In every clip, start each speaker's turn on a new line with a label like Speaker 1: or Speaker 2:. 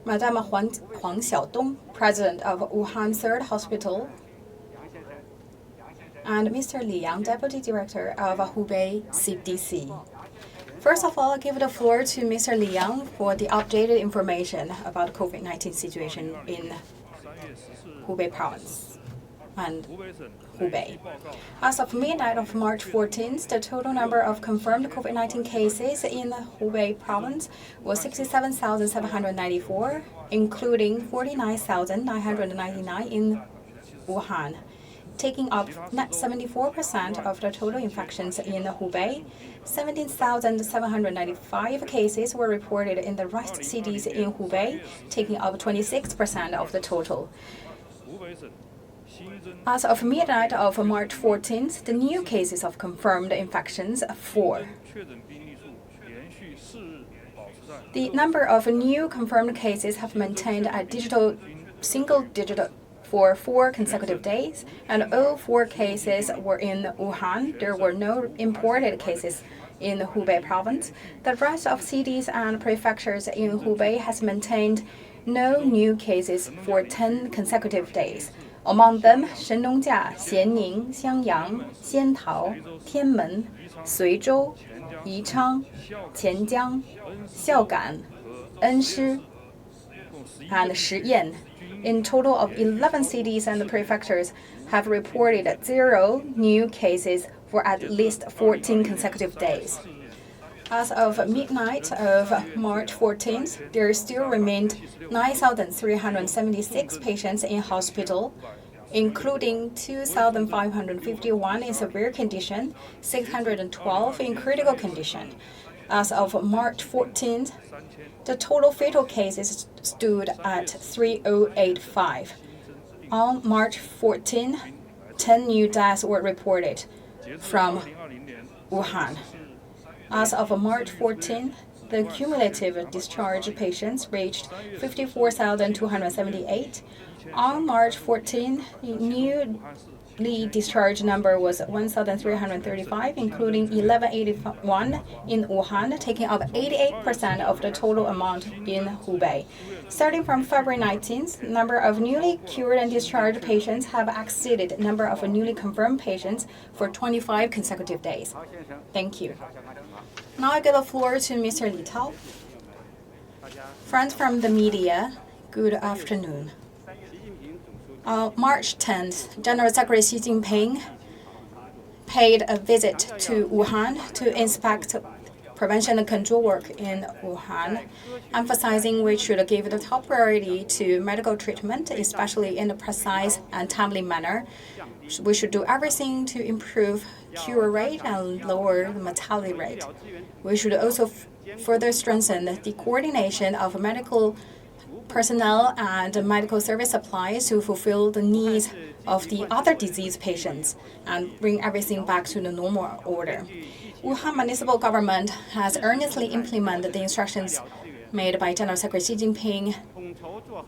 Speaker 1: Madame Huang Xiaodong, President of Wuhan Third Hospital, and Mr. Li Yang, Deputy Director of Hubei CDC. First of all, I give the floor to Mr. Li Yang for the updated information about the COVID-19 situation in Hubei Province and Hubei. As of midnight of March 14th, the total number of confirmed COVID-19 cases in Hubei Province was 67,794, including 49,999 in Wuhan, taking up 74% of the total infections in Hubei. 17,795 cases were reported in the rest cities in Hubei, taking up 26% of the total. As of midnight of March 14th, the new cases of confirmed infections are 4. The number of new confirmed cases have maintained a single digit for 4 consecutive days, and all 4 cases were in Wuhan. There were no imported cases in Hubei Province. The rest of cities and prefectures in Hubei has maintained no new cases for 10 consecutive days. Among them, Shenlongjia, Xianning, Xiangyang, Xiantao, Tianmen, Suizhou, Yichang, Qianjiang, Xiaogan, Enshi, and Shiyan. In total of 11 cities and prefectures have reported 0 new cases for at least 14 consecutive days. As of midnight of March 14th, there still remained 9,376 patients in hospital, including 2,551 in severe condition, 612 in critical condition. As of March 14th, the total fatal cases stood at 3,085. On March 14, 10 new deaths were reported from Wuhan. As of March 14, the cumulative discharged patients reached 54,278. On March 14, the newly discharged number was 1,335, including 1,181 in Wuhan, taking up 88% of the total amount in Hubei. Starting from February 19th, the number of newly cured and discharged patients have exceeded the number of newly confirmed patients for 25 consecutive days. Thank you. Now I give the floor to Mr. Li Tao. Friends from the media, good afternoon. On March 10th, General Secretary Xi Jinping paid a visit to Wuhan to inspect prevention and control work in Wuhan, emphasizing we should give the top priority to medical treatment, especially in a precise and timely manner. We should do everything to improve cure rate and lower the mortality rate. We should also further strengthen the coordination of medical personnel and medical service supplies to fulfill the needs of the other disease patients and bring everything back to the normal order. Wuhan municipal government has earnestly implemented the instructions made by General Secretary Xi Jinping,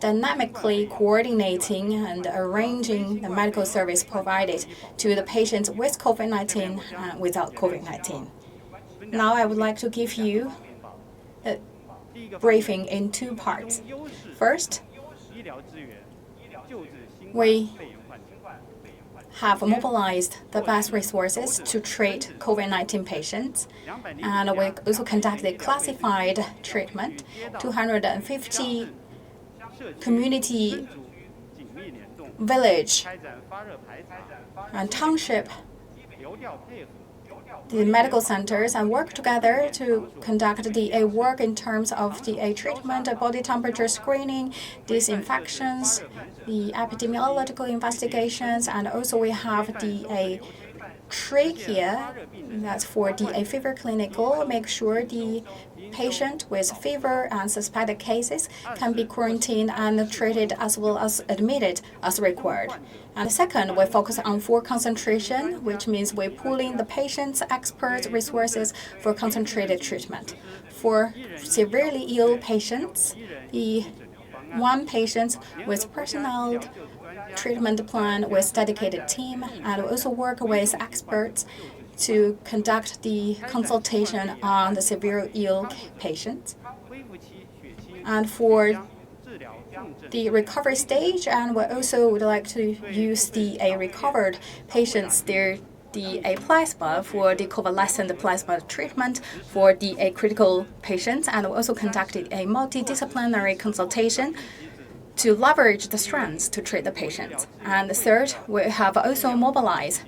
Speaker 1: dynamically coordinating and arranging the medical service provided to the patients with COVID-19 and without COVID-19. Now I would like to give you a briefing in 2 parts. First, we have mobilized the best resources to treat COVID-19 patients, and we also conducted classified treatment. 250 community, village, and township the medical centers and work together to conduct the work in terms of the treatment, body temperature screening, disinfections, the epidemiological investigations, and also we have the trachea, that's for the fever clinical, make sure the patient with fever and suspected cases can be quarantined and treated as well as admitted as required. And second, we focus on full concentration, which means we're pooling the patient's experts' resources for concentrated treatment. For severely ill patients, the one patient with personal treatment plan with dedicated team, and we also work with experts to conduct the consultation on the severe ill patients. And for the recovery stage, and we also would like to use the recovered patients the plasma for the convalescent plasma treatment for the critical patients, and we also conducted a multidisciplinary consultation to leverage the strengths to treat the patients. And third, we have also mobilized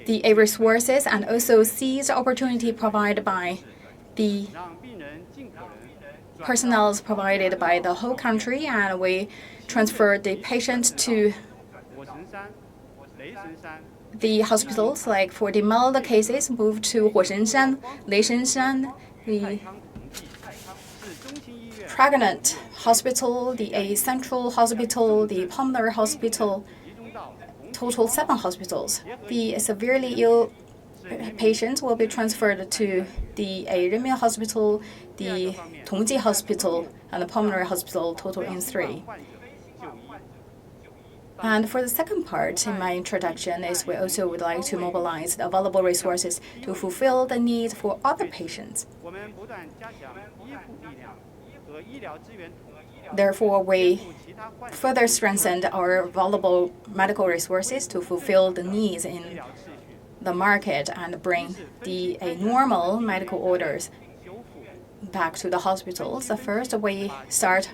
Speaker 1: the resources and also seize the opportunity provided by the personnel provided by the whole country, and we transferred the patients to the hospitals. Like for the mild cases, moved to Huoshenshan, Leishenshan, the pregnant hospital, the central hospital, the pulmonary hospital, total 7 hospitals. The severely ill patients will be transferred to the Renmin Hospital, the Tongji Hospital, and the Pulmonary Hospital, total in 3. And for the second part in my introduction is we also would like to mobilize the available resources to fulfill the needs for other patients. Therefore, we further strengthened our available medical resources to fulfill the needs in the market and bring the normal medical orders back to the hospitals. First, we start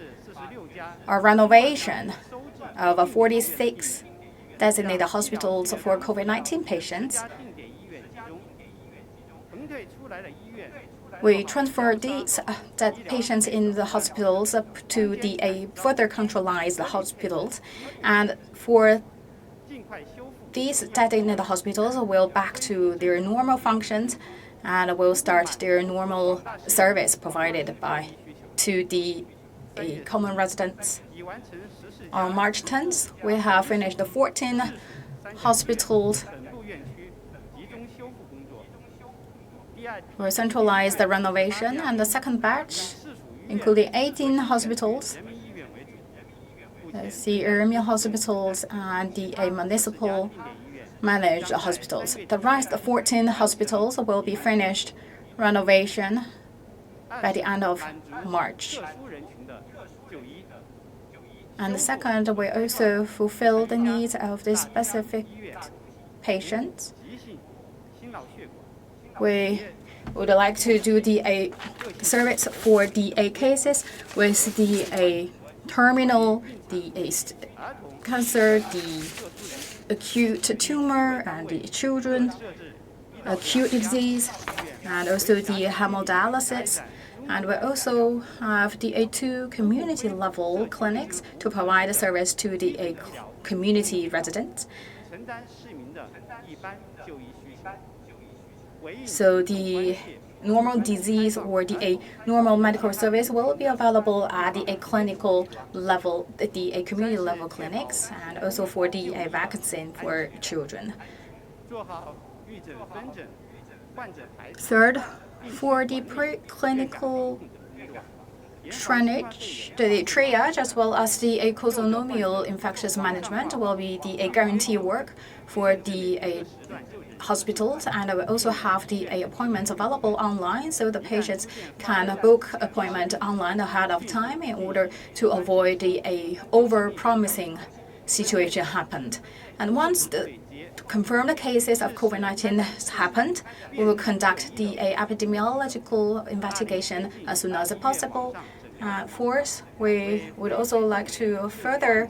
Speaker 1: our renovation of 46 designated hospitals for COVID-19 patients. We transfer these patients in the hospitals to the further controlled hospitals, and for these designated hospitals will back to their normal functions and will start their normal service provided to the common residents. On March 10th, we have finished the 14 hospitals. We centralized the renovation, and the second batch, including 18 hospitals, the Renmin hospitals and the municipal managed hospitals. The rest of 14 hospitals will be finished renovation by the end of March. And the second, we also fulfill the needs of the specific patients. We would like to do the service for the cases with the terminal, the cancer, the acute tumor, and the children, acute disease, and also the hemodialysis. And we also have the 2 community-level clinics to provide a service to the community residents. So the normal disease or the normal medical service will be available at the clinical level, the community level clinics, and also for the vaccine for children. Third, for the preclinical triage as well as the causonomial infectious management will be the guarantee work for the hospitals, and we also have the appointments available online, so the patients can book appointment online ahead of time in order to avoid the over-promising situation happened. And once the confirmed cases of COVID-19 has happened, we will conduct the epidemiological investigation as soon as possible. Fourth, we would also like to further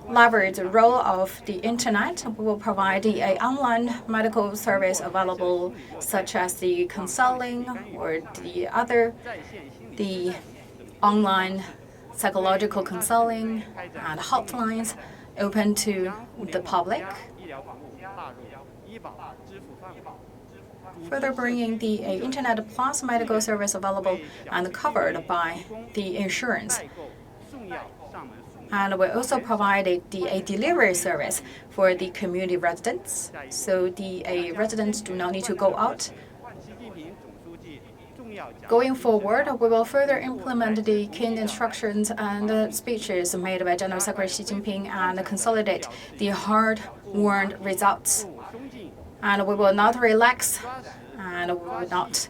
Speaker 1: leverage the role of the internet. We will provide the online medical service available, such as the counseling or the online psychological counseling and hotlines open to the public. Further bringing the internet plus medical service available and covered by the insurance. And we also provided the delivery service for the community residents, so the residents do not need to go out. Going forward, we will further implement the key instructions and speeches made by General Secretary Xi Jinping and consolidate the hard-won results. And we will not relax, and we will not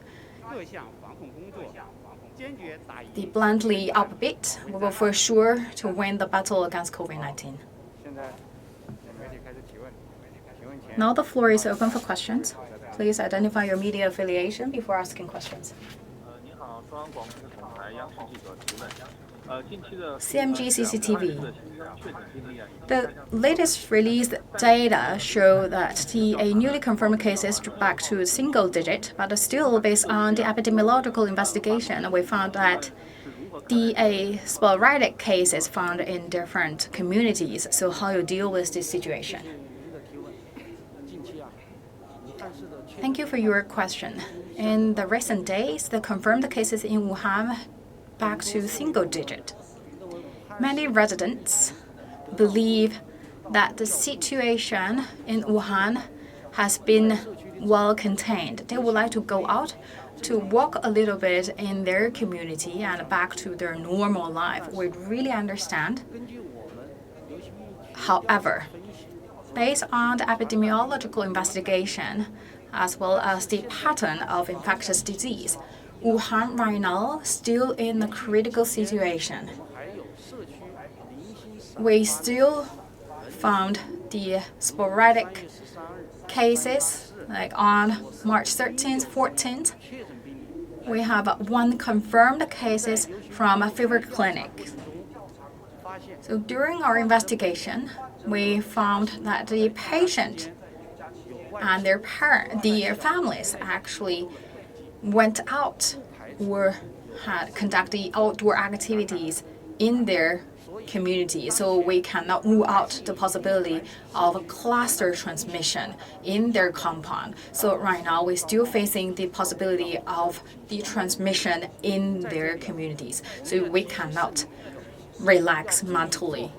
Speaker 1: the bluntly upbeat, we will for sure to win the battle against COVID-19. Now the floor is open for questions. Please identify your media affiliation before asking questions. CMG CCTV. The latest released data show that the newly confirmed cases back to a single digit, but still based on the epidemiological investigation, we found that the sporadic cases found in different communities. So how you deal with this situation? Thank you for your question. In the recent days, the confirmed cases in Wuhan back to single digit. Many residents believe that the situation in Wuhan has been well contained. They would like to go out to walk a little bit in their community and back to their normal life. We really understand. However, based on the epidemiological investigation, as well as the pattern of infectious disease, Wuhan right now still in a critical situation. We still found the sporadic cases, like on March 13th, 14th. We have one confirmed cases from a fever clinic. So during our investigation, we found that the patient and their families actually went out or had conducted outdoor activities in their community. So we cannot rule out the possibility of a cluster transmission in their compound. So right now we're still facing the possibility of the transmission in their communities. So we cannot relax mentally.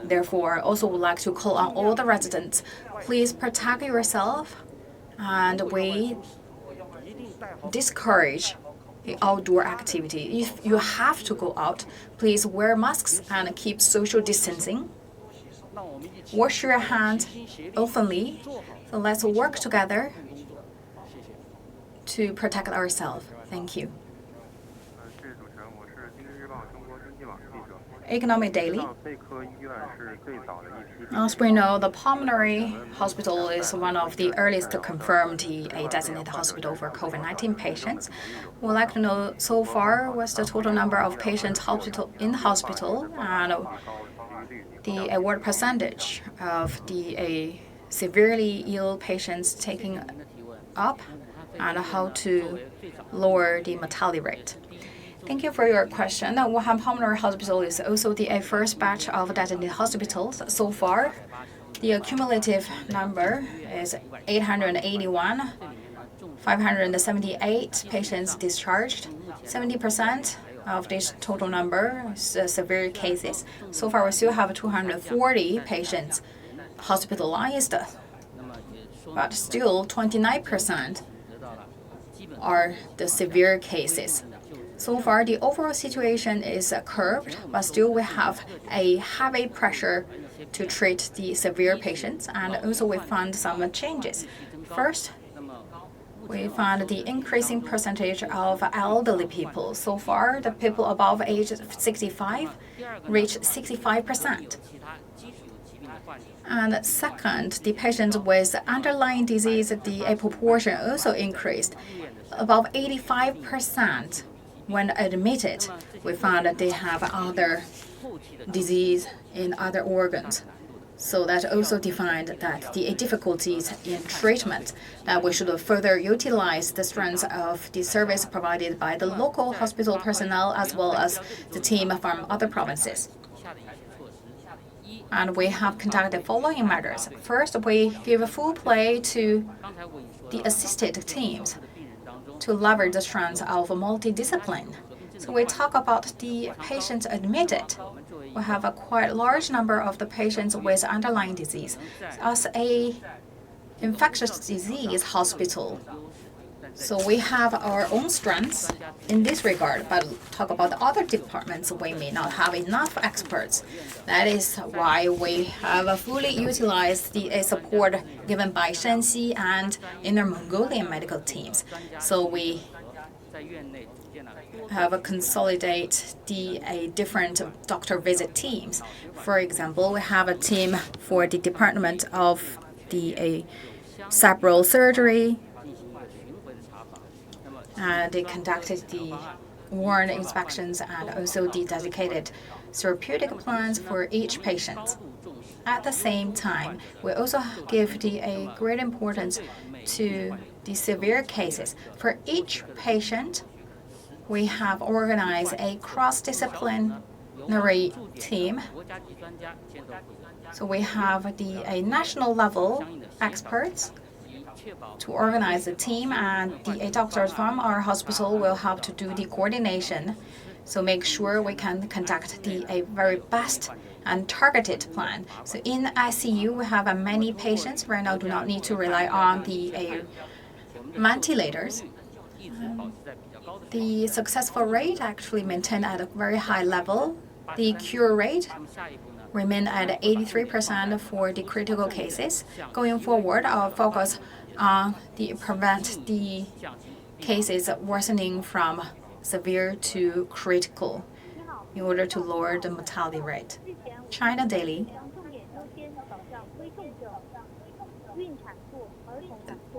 Speaker 1: Therefore, I also would like to call on all the residents, please protect yourself, and we discourage the outdoor activity. If you have to go out, please wear masks and keep social distancing. Wash your hands oftenly. So let's work together to protect ourselves. Thank you. Economic Daily. As we know, the pulmonary hospital is one of the earliest to confirm a designated hospital for COVID-19 patients. We'd like to know so far what's the total number of patients in hospital and what percentage of the severely ill patients taking up and how to lower the mortality rate. Thank you for your question. The Wuhan Pulmonary Hospital is also the first batch of designated hospitals. So far, the cumulative number is 881, 578 patients discharged. 70% of this total number is severe cases. So far, we still have 240 patients hospitalized, but still 29% are the severe cases. So far, the overall situation is curbed, but still we have a heavy pressure to treat the severe patients, and also we found some changes. First, we found the increasing percentage of elderly people. So far, the people above age 65 reached 65%. And second, the patients with underlying disease, the proportion also increased. Above 85%. When admitted, we found that they have other disease in other organs. So that also defined that the difficulties in treatment, that we should further utilize the strengths of the service provided by the local hospital personnel as well as the team from other provinces. And we have conducted the following measures. First, we give a full play to the assisted teams to leverage the strengths of multidiscipline. So we talk about the patients admitted. We have a quite large number of the patients with underlying disease. As a infectious disease hospital, so we have our own strengths in this regard, but talk about the other departments, we may not have enough experts. That is why we have fully utilized the support given by Shanxi and Inner Mongolian medical teams. So we have consolidate the different doctor visit teams. For example, we have a team for the Department of the cerebral surgery. They conducted the ward inspections and also the dedicated therapeutic plans for each patient. At the same time, we also give a great importance to the severe cases. For each patient, we have organized a cross-disciplinary team. So we have a national level experts to organize the team, and the doctors from our hospital will help to do the coordination. So make sure we can conduct a very best and targeted plan. So in ICU, we have many patients right now do not need to rely on the ventilators. The successful rate actually maintained at a very high level. The cure rate remained at 83% for the critical cases. Going forward, our focus on prevent the cases worsening from severe to critical in order to lower the mortality rate. China Daily.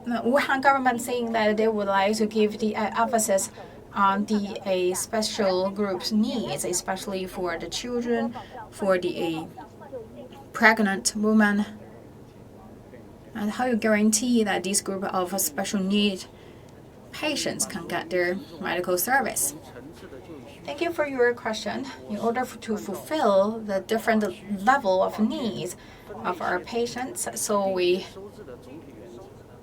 Speaker 1: The Wuhan government saying that they would like to give the emphasis on the special groups' needs, especially for the children, for the pregnant women. And how you guarantee that this group of special need patients can get their medical service? Thank you for your question. In order to fulfill the different level of needs of our patients, so we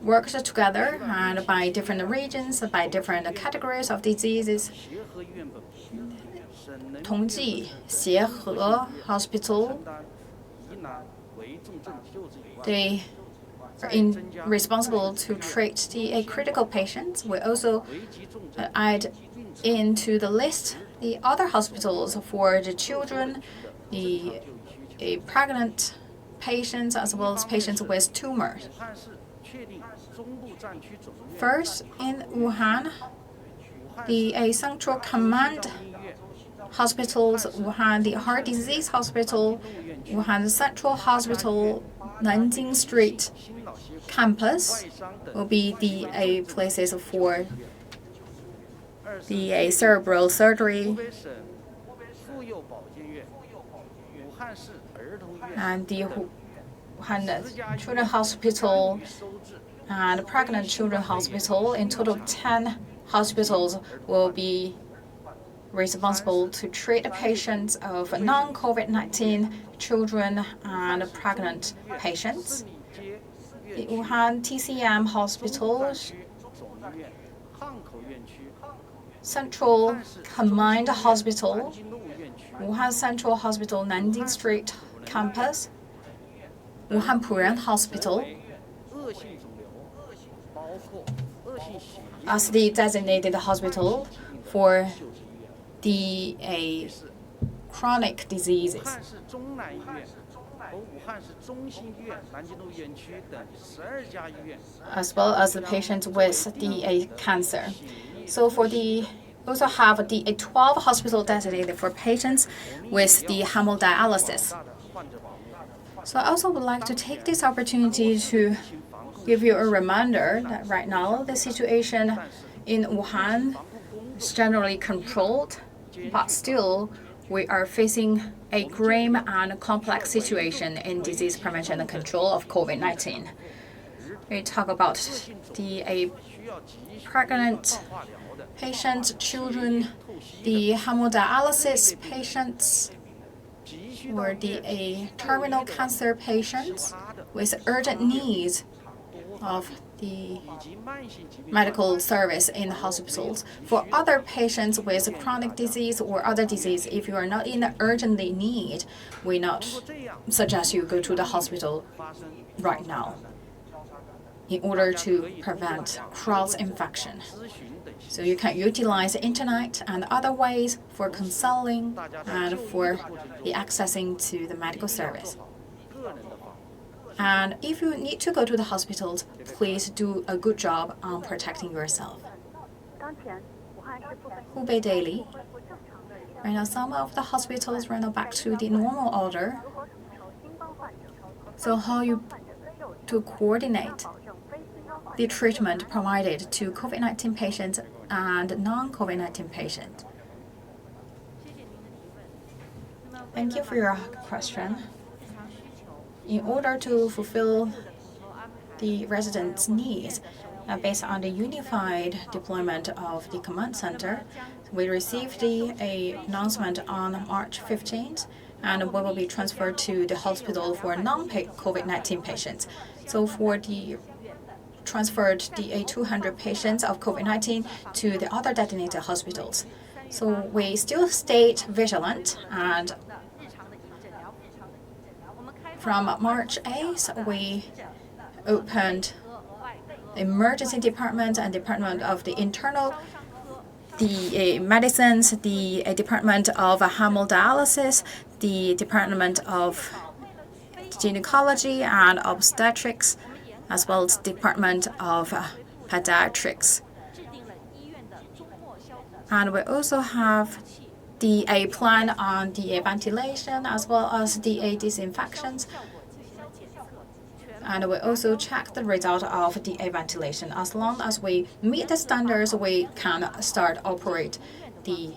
Speaker 1: worked together and by different regions, by different categories of diseases. Tongji, Xiehe Hospital, they are responsible to treat the critical patients. We also add into the list the other hospitals for the children, the pregnant patients, as well as patients with tumors. First, in Wuhan, the Central Command hospitals, Wuhan, the Heart Disease Hospital, Wuhan Central Hospital, Nanjing Street campus will be the places for the cerebral surgery, and the Wuhan Children's Hospital and Pregnant Children's Hospital. In total, 10 hospitals will be responsible to treat patients of non-COVID-19 children and pregnant patients. The Wuhan TCM Hospital, Central Command Hospital, Wuhan Central Hospital, Nanjing Street Campus, Wuhan Puren Hospital, as the designated hospital for the chronic diseases, as well as the patients with the cancer. So for also have the 12 hospitals designated for patients with the hemodialysis. So I also would like to take this opportunity to give you a reminder that right now the situation in Wuhan is generally controlled, but still we are facing a grim and complex situation in disease prevention and control of COVID-19. We talk about the pregnant patients, children, the hemodialysis patients, or the terminal cancer patients with urgent needs of the medical service in the hospitals. For other patients with chronic disease or other disease, if you are not in urgently need, we not suggest you go to the hospital right now in order to prevent cross-infection. So you can utilize the internet and other ways for consulting and for the accessing to the medical service. And if you need to go to the hospitals, please do a good job on protecting yourself. Hubei daily. Right now, some of the hospitals right now back to the normal order. So how you to coordinate the treatment provided to COVID-19 patients and non-COVID-19 patients? Thank you for your question. In order to fulfill the residents' needs, based on the unified deployment of the command center, we received the announcement on March 15th, and we will be transferred to the hospital for non-COVID-19 patients. So for the transferred the 200 patients of COVID-19 to the other designated hospitals. So we still stayed vigilant, and from March 8th, we opened emergency department and department of the internal, the medicines, the department of hemodialysis, the department of gynecology and obstetrics, as well as department of pediatrics. And we also have the plan on the ventilation as well as the disinfections. And we also check the result of the ventilation. As long as we meet the standards, we can start operate the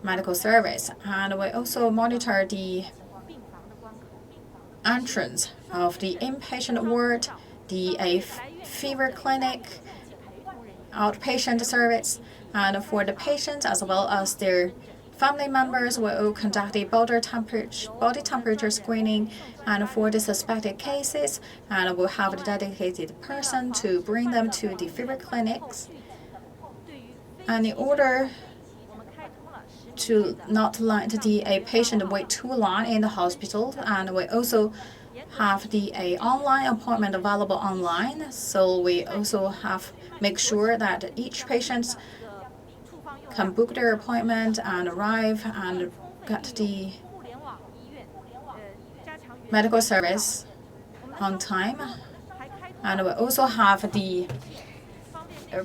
Speaker 1: medical service. And we also monitor the entrance of the inpatient ward, the fever clinic, outpatient service, and for the patients as well as their family members, we will conduct a body temperature screening, and for the suspected cases, and we'll have a dedicated person to bring them to the fever clinics. And in order to not let the patient wait too long in the hospital, and we also have the online appointment available online. So we also have make sure that each patient can book their appointment and arrive and get the medical service on time. And we also have the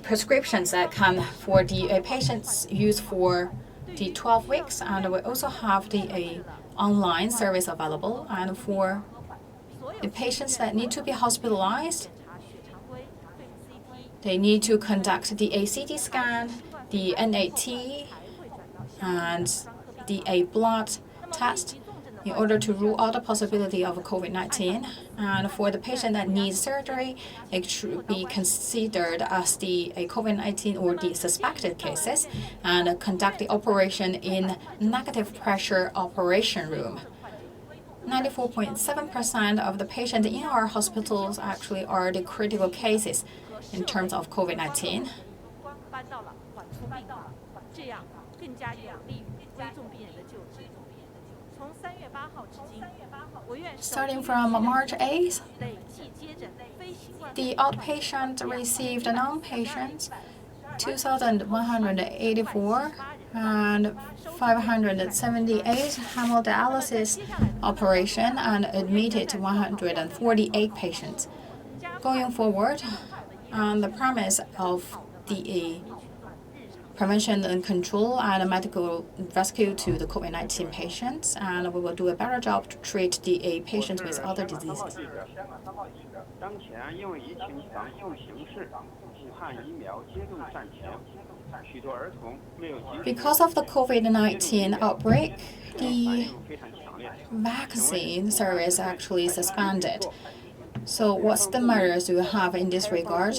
Speaker 1: prescriptions that can for the patients use for the 12 weeks, and we also have the online service available. And for the patients that need to be hospitalized, they need to conduct the CT scan, the NAT, and the blood test in order to rule out the possibility of COVID-19. And for the patient that needs surgery, it should be considered as the COVID-19 or the suspected cases, and conduct the operation in negative pressure operation room. 94.7% of the patients in our hospitals actually are the critical cases in terms of COVID-19. Starting from March 8th, the outpatient received non-patients 2,184 and 578 hemodialysis operation, and admitted 148 patients. Going forward, on the premise of the prevention and control and medical rescue to the COVID-19 patients, and we will do a better job to treat the patients with other diseases. Because of the COVID-19 outbreak, the vaccine service actually suspended. So what's the measures you have in this regard?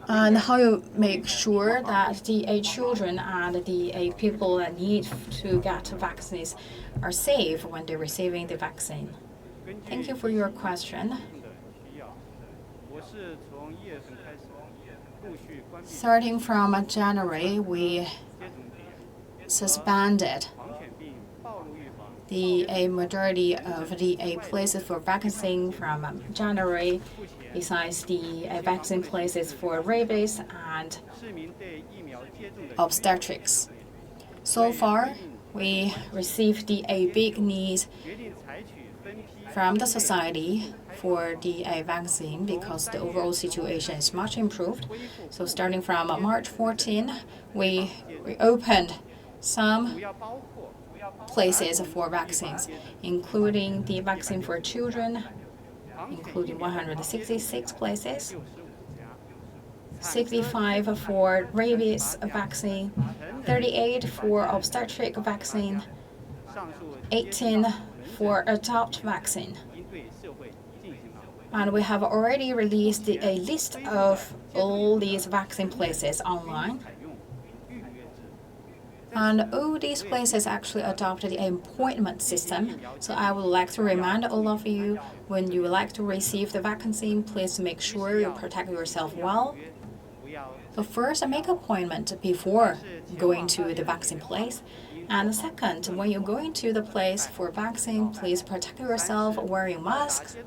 Speaker 1: And how you make sure that the children and the people that need to get vaccines are safe when they're receiving the vaccine? Thank you for your question. Starting from January, we suspended the majority of the places for vaccine from January, besides the vaccine places for rabies and obstetrics. So far, we received the big needs from the society for the vaccine because the overall situation is much improved. So starting from March 14, we reopened some places for vaccines, including the vaccine for children, including 166 places, 65 for rabies vaccine, 38 for obstetric vaccine, 18 for adult vaccine. And we have already released a list of all these vaccine places online. And all these places actually adopted the appointment system. So I would like to remind all of you, when you would like to receive the vaccine, please make sure you protect yourself well. So first, make an appointment before going to the vaccine place. And second, when you're going to the place for vaccine, please protect yourself wearing masks.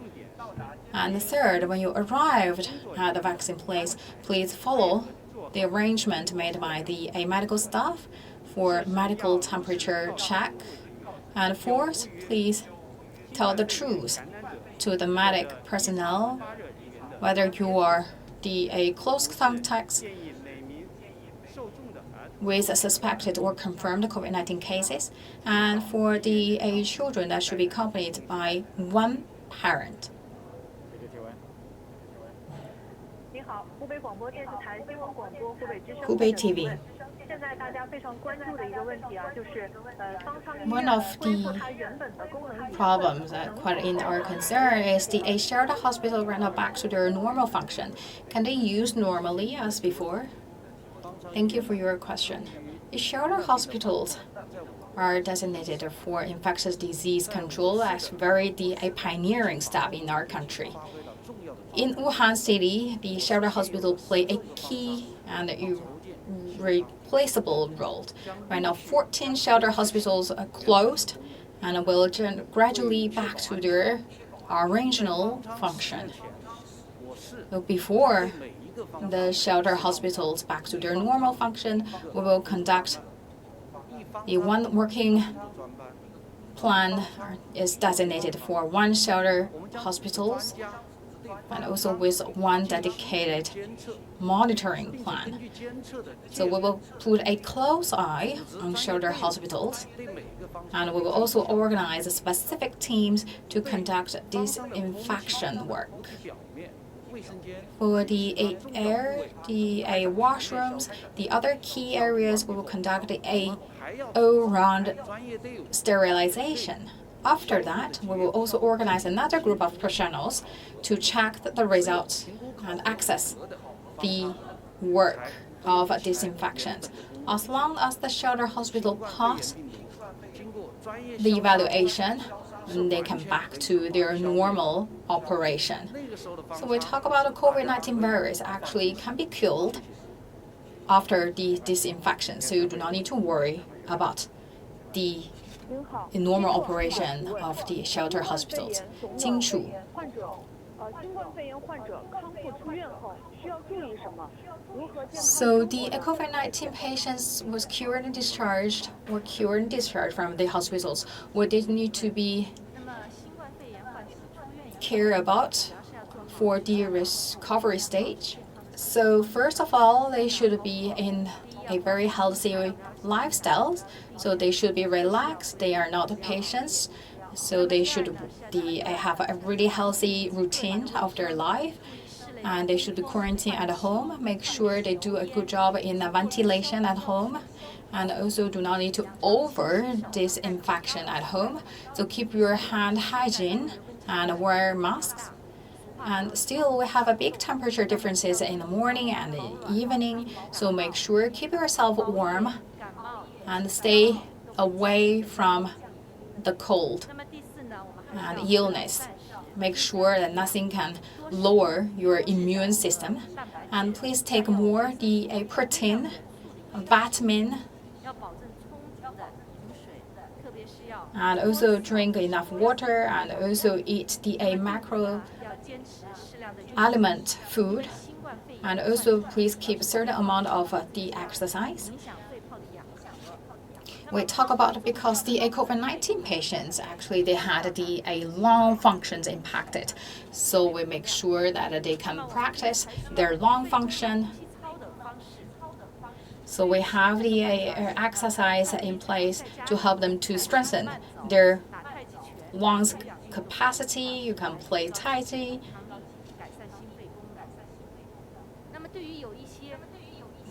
Speaker 1: And third, when you arrived at the vaccine place, please follow the arrangement made by the medical staff for medical temperature check. And fourth, please tell the truth to the medic personnel, whether you are a close contact with suspected or confirmed COVID-19 cases. And for the children, that should be accompanied by one parent. Hubei TV. One of the problems that quite in our concern is the shared hospital right now back to their normal function. Can they use normally as before? Thank you for your question. The shared hospitals are designated for infectious disease control as a pioneering step in our country. In Wuhan City, the shelter hospital play a key and irreplaceable role. Right now, 14 shelter hospitals are closed and will gradually back to their original function. So before the shelter hospitals back to their normal function, we will conduct the one working plan is designated for one shelter hospitals and also with one dedicated monitoring plan. So we will put a close eye on shelter hospitals, and we will also organize specific teams to conduct disinfection work. For the air, the washrooms, the other key areas, we will conduct a all-round sterilization. After that, we will also organize another group of professionals to check the results and access the work of disinfection. As long as the shelter hospital pass the evaluation, they come back to their normal operation. So we talk about the COVID-19 virus actually can be killed after the disinfection, so you do not need to worry about the normal operation of the shelter hospitals. Jinshu. So the COVID-19 patients was cured and discharged from the hospitals. What they need to be care about for the recovery stage? So first of all, they should be in a very healthy lifestyle. So they should be relaxed. They are not patients. So they should have a really healthy routine of their life. And they should be quarantined at home. Make sure they do a good job in the ventilation at home. And also do not need to over disinfection at home. So keep your hand hygiene and wear masks. And still, we have a big temperature differences in the morning and the evening. So make sure keep yourself warm and stay away from the cold and illness. Make sure that nothing can lower your immune system. And please take more the protein, vitamin, and also drink enough water, and also eat the macro element food, and also please keep a certain amount of the exercise. we talk about because the COVID-19 patients, actually, they had the lung functions impacted. So we make sure that they can practice their lung function. So we have the exercise in place to help them to strengthen their lungs capacity. You can play Tai Chi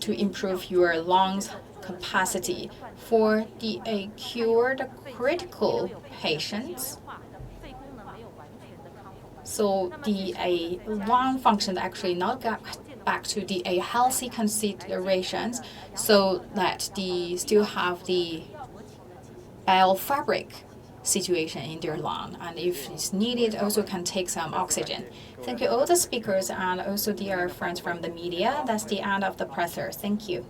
Speaker 1: to improve your lungs capacity. For the cured critical patients, so the lung function actually not got back to the healthy considerations, so that they still have the biofabric situation in their lung, and if it's needed, also can take some oxygen. Thank you all the speakers and also dear friends from the media. That's the end of the presser. Thank you.